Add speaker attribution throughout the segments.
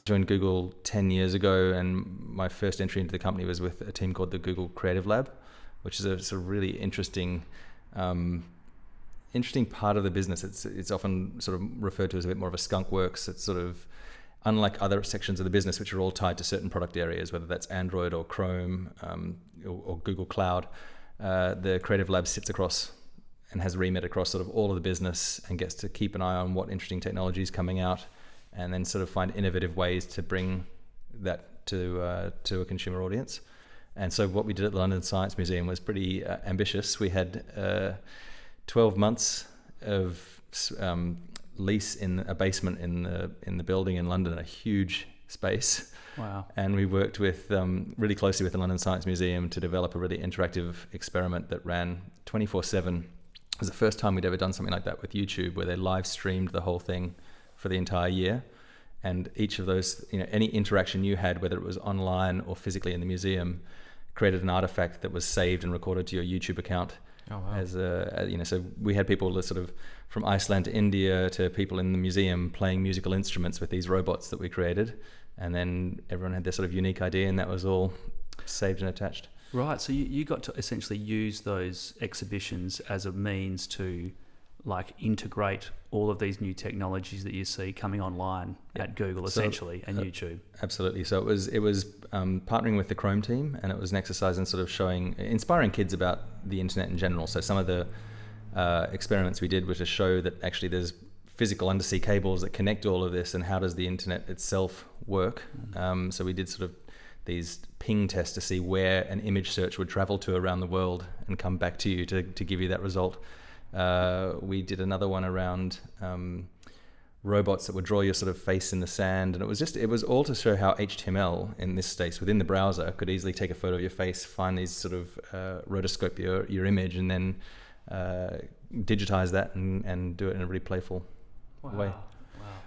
Speaker 1: joined Google 10 years ago, and my first entry into the company was with a team called the Google Creative Lab, which is a sort of really interesting part of the business. It's often sort of referred to as a bit more of a skunk works. It's sort of unlike other sections of the business, which are all tied to certain product areas, whether that's Android or Chrome or Google Cloud. The Creative Lab sits across and has remit across sort of all of the business and gets to keep an eye on what interesting technology is coming out, and then sort of find innovative ways to bring that to a consumer audience. And so what we did at the London Science Museum was pretty ambitious. We had 12 months of lease in a basement in the building in London, a huge space.
Speaker 2: Wow.
Speaker 1: And we worked with really closely with the London Science Museum to develop a really interactive experiment that ran 24/7. It was the first time we'd ever done something like that with YouTube, where they live streamed the whole thing for the entire year. And each of those, any interaction you had, whether it was online or physically in the museum, created an artifact that was saved and recorded to your YouTube account.
Speaker 2: Oh, wow.
Speaker 1: So we had people that sort of from Iceland to India to people in the museum playing musical instruments with these robots that we created. And then everyone had their sort of unique idea, and that was all saved and attached.
Speaker 2: Right, so you got to essentially use those exhibitions as a means to integrate all of these new technologies that you see coming online at Google essentially and YouTube. Absolutely.
Speaker 1: So it was partnering with the Chrome team, and it was an exercise in sort of inspiring kids about the internet in general. So some of the experiments we did was to show that actually there's physical undersea cables that connect all of this, and how does the internet itself work. So we did sort of these ping tests to see where an image search would travel to around the world and come back to you to give you that result. We did another one around robots that would draw your sort of face in the sand, and it was all to show how HTML in this space within the browser could easily take a photo of your face, find these sort of rotoscope your image, and then digitize that and do it in a really playful way.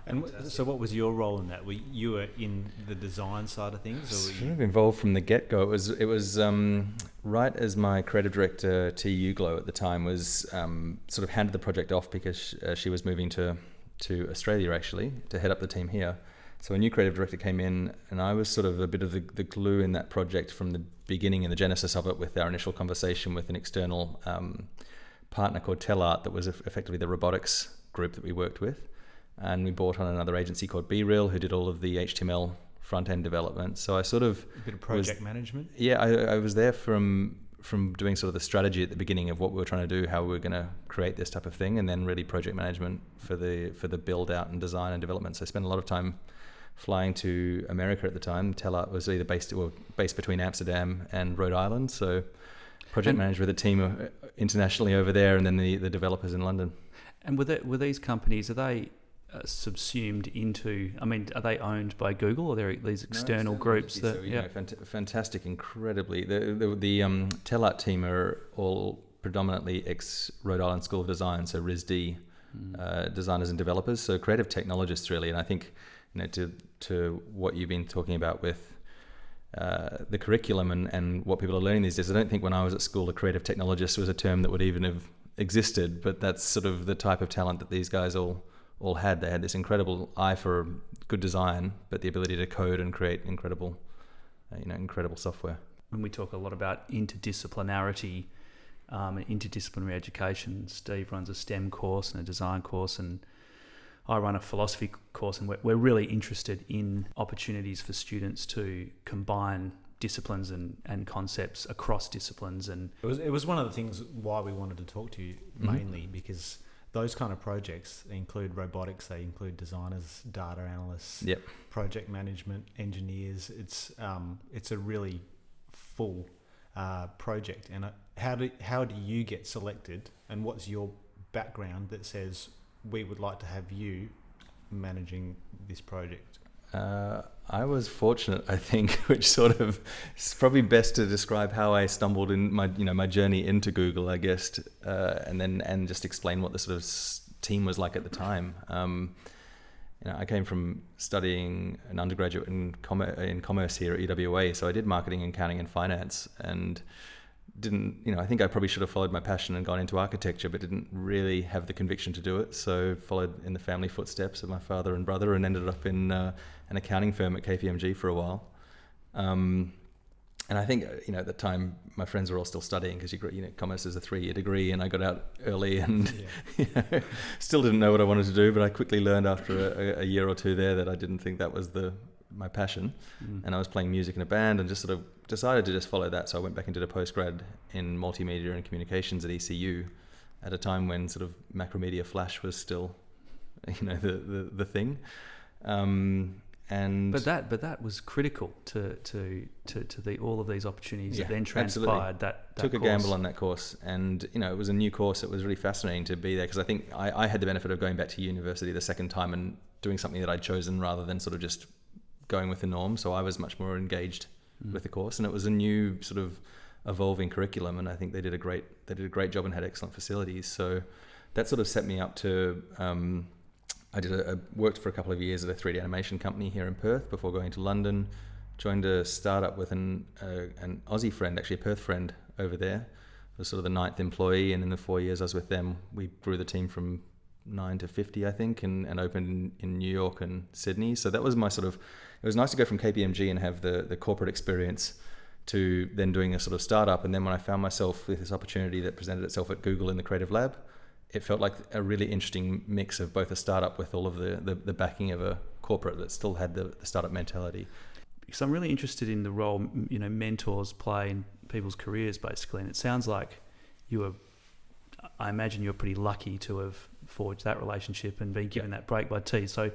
Speaker 3: And so what was your role in that? You were in the design side of things? Or
Speaker 1: sort of involved from the get-go. It was right as my creative director, T.U. Glow at the time, was sort of handed the project off because she was moving to Australia, actually, to head up the team here. So a new creative director came in, and I was sort of a bit of the glue in that project from the beginning and the genesis of it, with our initial conversation with an external partner called Tellart that was effectively the robotics group that we worked with. And we brought on another agency called BeReal, who did all of the HTML front-end development. So I sort of...
Speaker 3: A bit of project management?
Speaker 1: Yeah, I was there from doing sort of the strategy at the beginning of what we were trying to do, how we were going to create this type of thing, and then really project management for the build-out and design and development. So I spent a lot of time flying to America at the time. Tellart was either based between Amsterdam and Rhode Island, so project managed with a team internationally over there, and then the developers in London.
Speaker 2: And were these companies, are they... subsumed into, are they owned by Google, or are there these external groups that...
Speaker 1: Fantastic, incredibly. The Tellart team are all predominantly ex-Rhode Island School of Design, so RISD designers and developers, so creative technologists really. And I think to what you've been talking about with the curriculum and what people are learning these days, I don't think when I was at school a creative technologist was a term that would even have existed, but that's sort of the type of talent that these guys all had. They had this incredible eye for good design, but the ability to code and create incredible software.
Speaker 2: When we talk a lot about interdisciplinarity and interdisciplinary education, Steve runs a STEM course and a design course, and I run a philosophy course, and we're really interested in opportunities for students to combine disciplines and concepts across disciplines. And
Speaker 3: it was one of the things why we wanted to talk to you mainly, because those kind of projects, they include robotics, they include designers, data analysts, project management, engineers. It's a really full project. And how do you get selected, and what's your background that says we would like to have you managing this project?
Speaker 1: I was fortunate, I think, which sort of is probably best to describe how I stumbled in my journey into Google, I guess, and just explain what the sort of team was like at the time. I came from studying an undergraduate in commerce here at UWA, so I did marketing, accounting, and finance, and I think I probably should have followed my passion and gone into architecture, but didn't really have the conviction to do it. So followed in the family footsteps of my father and brother, and ended up in an accounting firm at KPMG for a while. And I think, at the time, my friends were all still studying, because commerce is a 3-year degree, and I got out early and still didn't know what I wanted to do. But I quickly learned after a year or two there that I didn't think that was my passion. And I was playing music in a band, and just sort of decided to just follow that. So I went back and did a postgrad in multimedia and communications at ECU at a time when sort of macromedia flash was still, the thing. But
Speaker 2: that was critical to all of these opportunities that then transpired.
Speaker 1: Absolutely.
Speaker 2: That
Speaker 1: took
Speaker 2: course.
Speaker 1: a gamble on that course, and it was a new course. It was really fascinating to be there, because I think I had the benefit of going back to university the second time and doing something that I'd chosen rather than sort of just going with the norm. So I was much more engaged with the course, and it was a new sort of evolving curriculum, and I think they did a great job and had excellent facilities. So that sort of set me up to. I worked for a couple of years at a 3D animation company here in Perth before going to London. Joined a startup with an Aussie friend, actually a Perth friend over there. I was sort of the 9th employee, and in the 4 years I was with them, we grew the team from 9 to 50, I think, and opened in New York and Sydney. So that was my sort of, it was nice to go from KPMG and have the corporate experience to then doing a sort of startup. And then when I found myself with this opportunity that presented itself at Google in the Creative Lab, it felt like a really interesting mix of both a startup with all of the backing of a corporate that still had the startup mentality.
Speaker 2: Because I'm really interested in the role, mentors play in people's careers, basically. And it sounds like I imagine you're pretty lucky to have forged that relationship and been given that break by T. So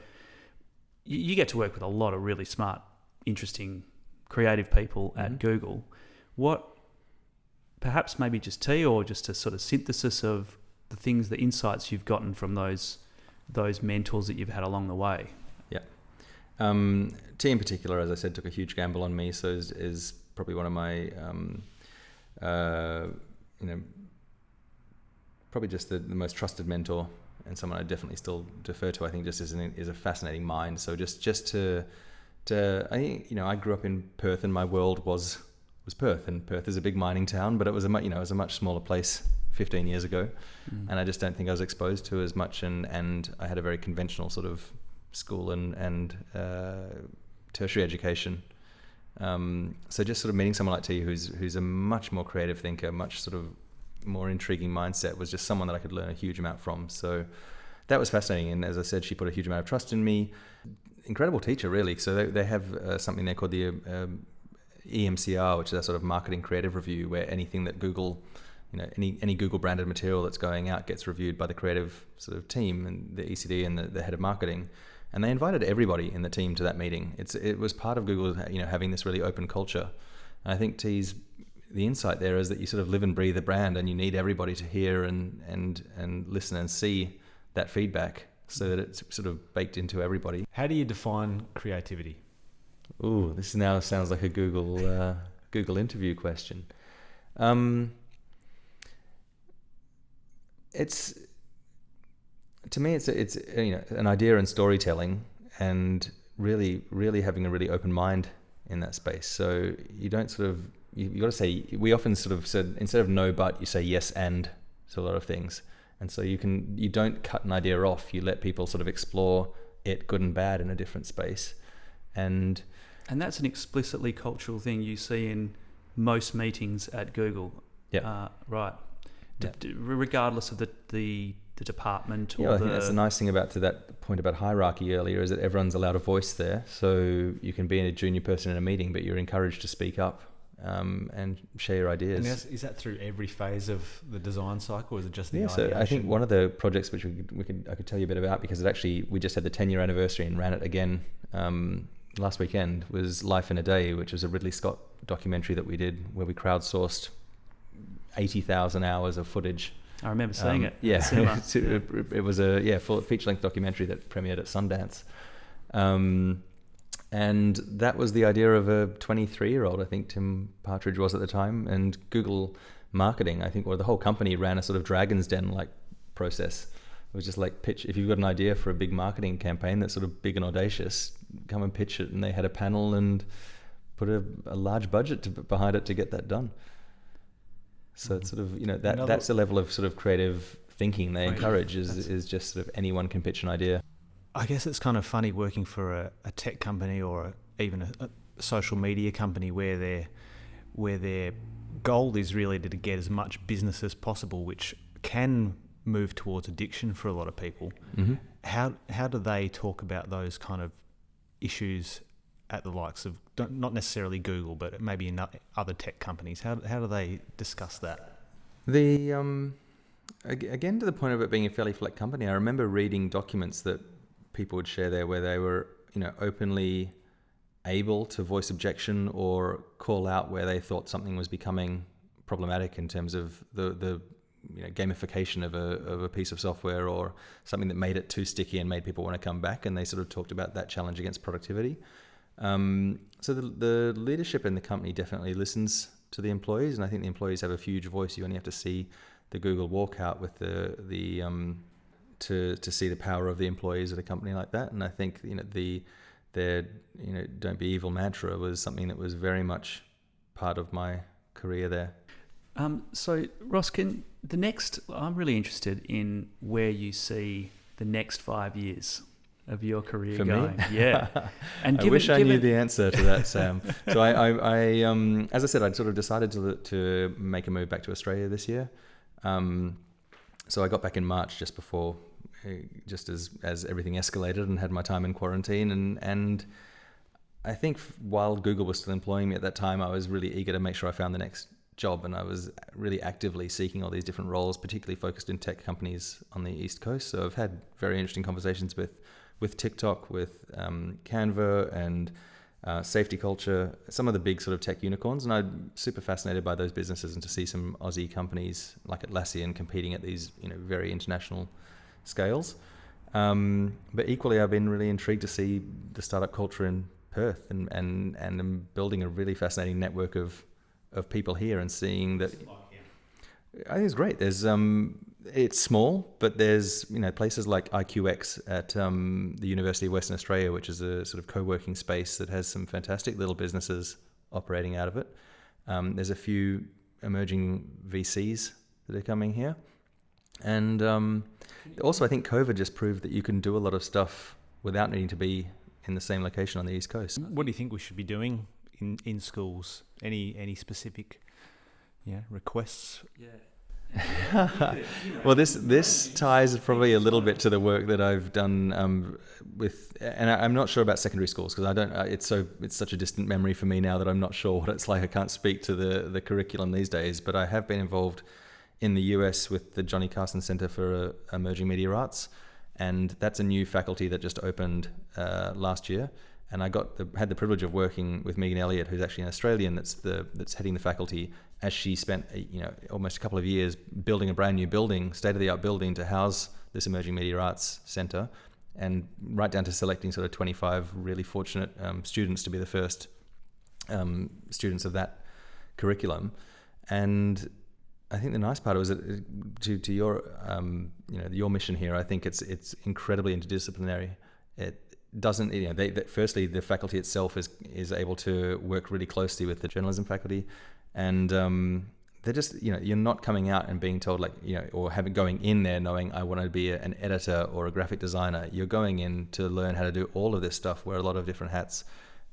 Speaker 2: you get to work with a lot of really smart, interesting, creative people at Google. What, perhaps maybe just T, or just a sort of synthesis of the insights you've gotten from those mentors that you've had along the way?
Speaker 1: Yeah. T in particular, as I said, took a huge gamble on me. So is probably one of my, probably just the most trusted mentor, and someone I definitely still defer to. I think just is a fascinating mind. So just to I think, I grew up in Perth, and my world was Perth, and Perth is a big mining town, but it was a much smaller place 15 years ago, and I just don't think I was exposed to as much, and I had a very conventional sort of school and tertiary education. So just sort of meeting someone like T, who's a much more creative thinker, much sort of more intriguing mindset, was just someone that I could learn a huge amount from. So that was fascinating, and as I said, she put a huge amount of trust in me. Incredible teacher, really. So they have something there called the EMCR, which is a sort of marketing creative review, where anything that Google, any Google branded material that's going out gets reviewed by the creative sort of team and the ECD and the head of marketing. And they invited everybody in the team to that meeting. It was part of Google, having this really open culture. And I think the insight there is that you sort of live and breathe the brand, and you need everybody to hear and listen and see that feedback, so that it's sort of baked into everybody.
Speaker 3: How do you define creativity?
Speaker 1: Ooh, this now sounds like a Google interview question. To me, it's an idea and storytelling, and really having a really open mind in that space. So you don't you got to say, we often sort of said, instead of no but, you say yes and to a lot of things. And so you don't cut an idea off. You let people sort of explore it, good and bad, in a different space. And
Speaker 2: that's an explicitly cultural thing you see in most meetings at Google.
Speaker 1: Yeah.
Speaker 2: Right. Yeah. Regardless of the department or
Speaker 1: I think that's the nice thing about, to that point about hierarchy earlier, is that everyone's allowed a voice there. So you can be a junior person in a meeting, but you're encouraged to speak up and share your ideas.
Speaker 3: And is that through every phase of the design cycle, or is it just the
Speaker 1: ideation? So I think one of the projects which I could tell you a bit about, because we just had the 10-year anniversary and ran it again last weekend, was Life in a Day, which was a Ridley Scott documentary that we did, where we crowdsourced 80,000 hours of footage.
Speaker 2: I remember seeing it.
Speaker 1: Yeah, it was a full feature-length documentary that premiered at Sundance. And that was the idea of a 23-year-old, I think Tim Partridge was at the time, and Google marketing, I think, or the whole company ran a sort of Dragon's Den-like process. It was just like, pitch, if you've got an idea for a big marketing campaign that's sort of big and audacious, come and pitch it. And they had a panel and put a large budget behind it to get that done. So it's sort of, that's the level of sort of creative thinking they encourage is just sort of anyone can pitch an idea.
Speaker 3: I guess it's kind of funny working for a tech company or even a social media company where their goal is really to get as much business as possible, which can move towards addiction for a lot of people.
Speaker 1: Mm-hmm.
Speaker 3: How do they talk about those kind of issues at the likes of, not necessarily Google, but maybe in other tech companies? How do they discuss that?
Speaker 1: Again, to the point of it being a fairly flat company, I remember reading documents that people would share there where they were, openly able to voice objection or call out where they thought something was becoming problematic in terms of the gamification of a piece of software or something that made it too sticky and made people want to come back. And they sort of talked about that challenge against productivity. So the leadership in the company definitely listens to the employees, and I think the employees have a huge voice. You only have to see the Google walkout with to see the power of the employees at a company like that. And I think their don't be evil mantra was something that was very much part of my career there.
Speaker 2: So Ross, I'm really interested in where you see the next 5 years of your career going.
Speaker 1: Me?
Speaker 2: Yeah. And
Speaker 1: I wish I knew the answer to that, Sam. So I as I said, I'd sort of decided to make a move back to Australia this year. So I got back in March just before, just as everything escalated, and had my time in quarantine. And I think while Google was still employing me at that time, I was really eager to make sure I found the next job, and I was really actively seeking all these different roles, particularly focused in tech companies on the East Coast. So I've had very interesting conversations with TikTok, with Canva, and Safety Culture, some of the big sort of tech unicorns, and I'm super fascinated by those businesses, and to see some Aussie companies like Atlassian competing at these very international scales. But equally, I've been really intrigued to see the startup culture in Perth, and I'm building a really fascinating network of people here, and seeing that. I think it's great. There's it's small, but there's places like IQX at the University of Western Australia, which is a sort of co-working space that has some fantastic little businesses operating out of it. There's a few emerging VCs that are coming here, and also I think COVID just proved that you can do a lot of stuff without needing to be in the same location on the East Coast.
Speaker 3: What do you think we should be doing in schools? Any specific requests?
Speaker 2: Yeah.
Speaker 1: Well, this ties probably a little bit to the work that I've done and I'm not sure about secondary schools, because I don't. It's such a distant memory for me now that I'm not sure what it's like. I can't speak to the curriculum these days, but I have been involved in the US with the Johnny Carson Center for Emerging Media Arts, and that's a new faculty that just opened last year. And I had the privilege of working with Megan Elliott, who's actually an Australian that's heading the faculty, as she spent almost a couple of years building a brand new building, state-of-the-art building, to house this Emerging Media Arts Centre, and right down to selecting sort of 25 really fortunate students to be the first students of that curriculum. And I think the nice part was that to your your mission here, I think it's incredibly interdisciplinary. It doesn't, firstly, the faculty itself is able to work really closely with the journalism faculty, and they're just, you're not coming out and being told or going in there knowing I want to be an editor or a graphic designer. You're going in to learn how to do all of this stuff, wear a lot of different hats,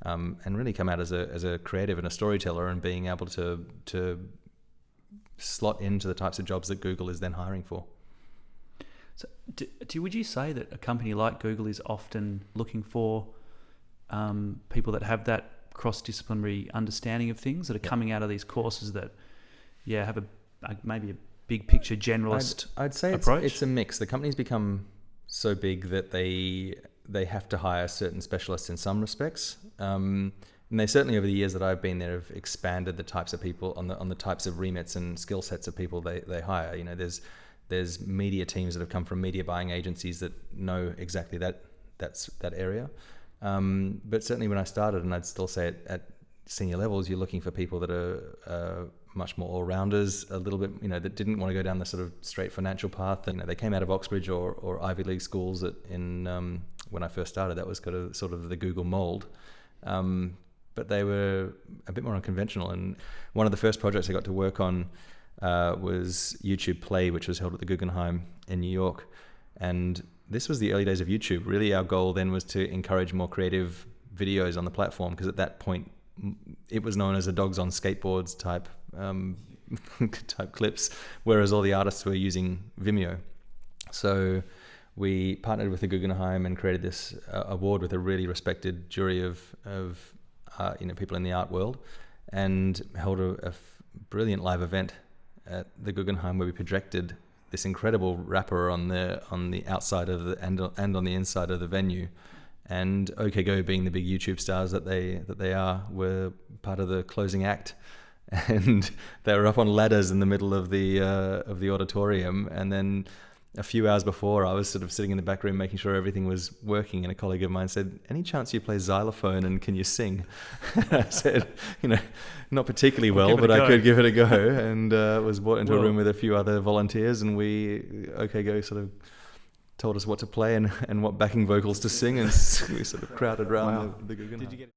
Speaker 1: and really come out as a creative and a storyteller, and being able to slot into the types of jobs that Google is then hiring for.
Speaker 2: So, would you say that a company like Google is often looking for people that have that cross-disciplinary understanding of things, that are coming out of these courses that, have maybe a big picture generalist
Speaker 1: I'd say
Speaker 2: approach?
Speaker 1: It's a mix. The company's become so big that they have to hire certain specialists in some respects. And they certainly, over the years that I've been there, have expanded the types of people on the types of remits and skill sets of people they hire. There's media teams that have come from media buying agencies that know exactly that area. But certainly when I started, and I'd still say at senior levels, you're looking for people that are much more all-rounders, a little bit, that didn't want to go down the sort of straight financial path. And they came out of Oxbridge or Ivy League schools when I first started. That was kind of sort of the Google mold. But they were a bit more unconventional. And one of the first projects I got to work on was YouTube Play, which was held at the Guggenheim in New York. And this was the early days of YouTube. Really, our goal then was to encourage more creative videos on the platform, because at that point, it was known as a dogs on skateboards type type clips, whereas all the artists were using Vimeo. So we partnered with the Guggenheim and created this award with a really respected jury of people in the art world, and held a brilliant live event at the Guggenheim where we projected this incredible wrapper on the outside of the and on the inside of the venue. And OK Go, being the big YouTube stars that they are, were part of the closing act, and they were up on ladders in the middle of the auditorium. And then a few hours before, I was sort of sitting in the back room making sure everything was working, and a colleague of mine said, "Any chance you play xylophone and can you sing?" I said, not particularly well, but I could give it a go, and was brought into a room with a few other volunteers, and OK Go sort of told us what to play and what backing vocals to sing, and we sort of crowded around the Guggenheim.